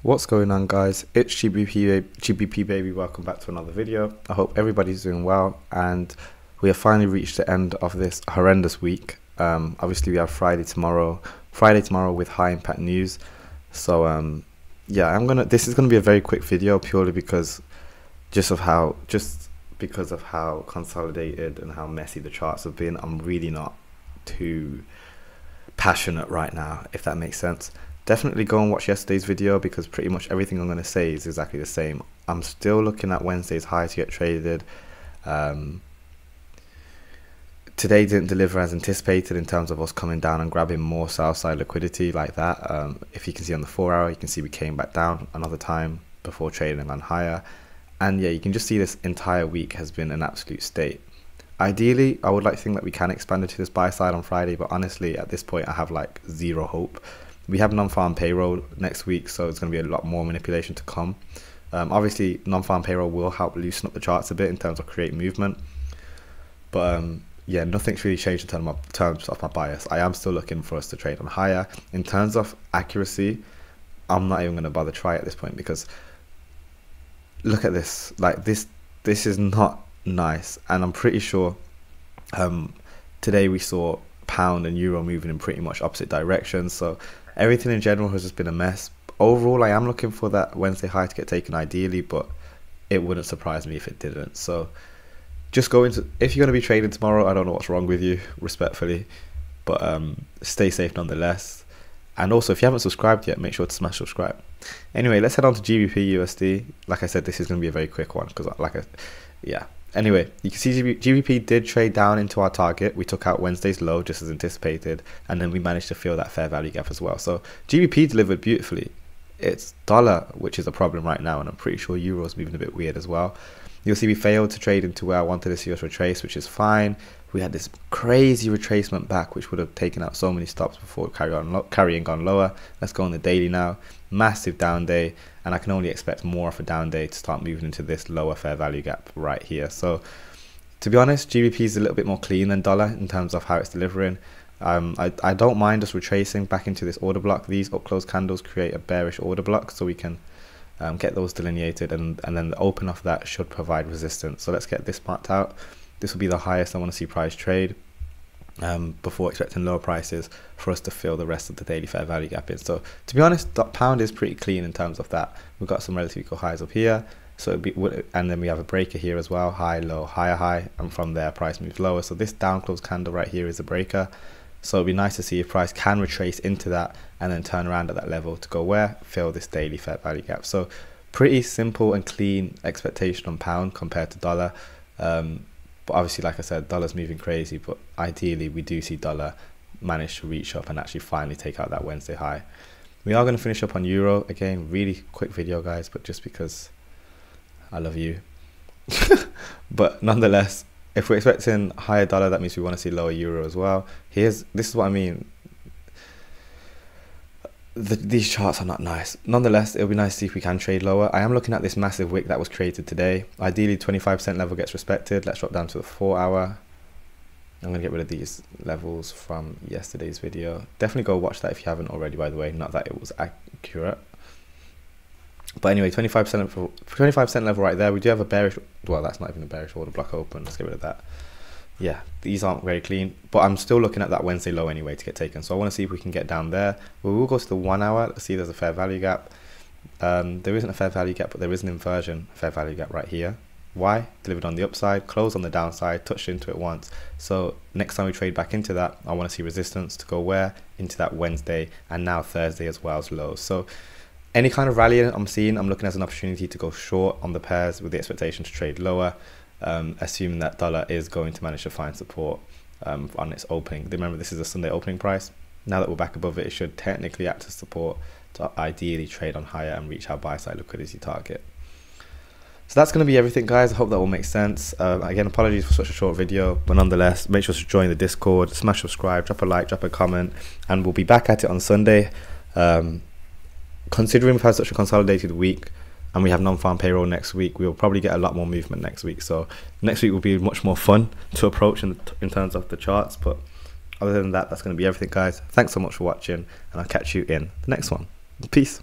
What's going on, guys? It's GBP baby. Welcome back to another video. I hope everybody's doing well, and we have finally reached the end of this horrendous week. Obviously we have Friday tomorrow with high impact news. So yeah, this is gonna be a very quick video, purely because because of how consolidated and how messy the charts have been. I'm really not too passionate right now, if that makes sense. Definitely go and watch yesterday's video, because pretty much everything I'm going to say is exactly the same. I'm still looking at Wednesday's high to get traded. Today didn't deliver as anticipated in terms of us coming down and grabbing more sell side liquidity like that. If you can see on the 4 hour, you can see we came back down another time before trading on higher. And yeah, you can just see this entire week has been an absolute state. Ideally, I would like to think that we can expand into this buy side on Friday, but honestly, at this point, I have like zero hope. We have non-farm payroll next week, so it's going to be a lot more manipulation to come. Obviously, non-farm payroll will help loosen up the charts a bit in terms of create movement. But yeah, nothing's really changed in terms of my bias. I am still looking for us to trade on higher. In terms of accuracy, I'm not even going to bother try at this point, because look at this. Like this is not nice. And I'm pretty sure today we saw pound and euro moving in pretty much opposite directions. So everything in general has just been a mess. Overall, I am looking for that Wednesday high to get taken ideally, but it wouldn't surprise me if it didn't. So just go into, if you're going to be trading tomorrow, I don't know what's wrong with you, respectfully, but stay safe nonetheless. And also, if you haven't subscribed yet, make sure to smash subscribe. Anyway, let's head on to GBP USD. Like I said, this is going to be a very quick one, because yeah. Anyway, you can see GBP did trade down into our target. We took out Wednesday's low just as anticipated, and then we managed to fill that fair value gap as well. So GBP delivered beautifully. It's dollar which is a problem right now, and I'm pretty sure euro's moving a bit weird as well. You'll see we failed to trade into where I wanted to see us retrace, which is fine. We had this crazy retracement back, which would have taken out so many stops before carrying on lower. Let's go on the daily now. Massive down day, and I can only expect more of a down day to start moving into this lower fair value gap right here. So to be honest, GBP is a little bit more clean than dollar in terms of how it's delivering. I don't mind us retracing back into this order block. These up close candles create a bearish order block, so we can get those delineated, and then the open of that should provide resistance. So let's get this marked out. This will be the highest I want to see price trade, before expecting lower prices for us to fill the rest of the daily fair value gap in. So to be honest, the pound is pretty clean in terms of that. We've got some relatively equal highs up here, so and then we have a breaker here as well, high, low, higher, high, and from there price moves lower. So this down close candle right here is a breaker. So it'd be nice to see if price can retrace into that and then turn around at that level to go where? Fill this daily fair value gap. So pretty simple and clean expectation on pound compared to dollar. But obviously, like I said, dollar's moving crazy, but ideally we do see dollar manage to reach up and actually finally take out that Wednesday high. We are going to finish up on euro. Again, really quick video, guys, but just because I love you. But nonetheless, if we're expecting higher dollar, that means we want to see lower euro as well. This is what I mean. These charts are not nice. Nonetheless, it'll be nice to see if we can trade lower. I am looking at this massive wick that was created today. Ideally, 25% level gets respected. Let's drop down to the 4 hour. I'm going to get rid of these levels from yesterday's video. Definitely go watch that if you haven't already, by the way. Not that it was accurate. But anyway, 25% level right there. We do have a bearish, well, that's not even a bearish order block open. Let's get rid of that. Yeah, these aren't very clean, but I'm still looking at that Wednesday low anyway to get taken. So I want to see if we can get down there. We will go to the 1 hour. Let's see if there's a fair value gap. There isn't a fair value gap, but there is an inversion fair value gap right here. Why? Delivered on the upside, closed on the downside, touched into it once. So next time we trade back into that, I want to see resistance to go where? Into that Wednesday and now Thursday as well as lows. So any kind of rally I'm seeing, I'm looking as an opportunity to go short on the pairs with the expectation to trade lower. Assuming that dollar is going to manage to find support on its opening. Remember, this is a Sunday opening price. Now that we're back above it, it should technically act as support to ideally trade on higher and reach our buy side liquidity target. So that's going to be everything, guys. I hope that all makes sense. Again, apologies for such a short video, but nonetheless, make sure to join the Discord, smash subscribe, drop a like, drop a comment, and we'll be back at it on Sunday. Considering we've had such a consolidated week, and we have non-farm payroll next week, we'll probably get a lot more movement next week. So next week will be much more fun to approach in terms of the charts. But other than that, that's going to be everything, guys. Thanks so much for watching, and I'll catch you in the next one. Peace.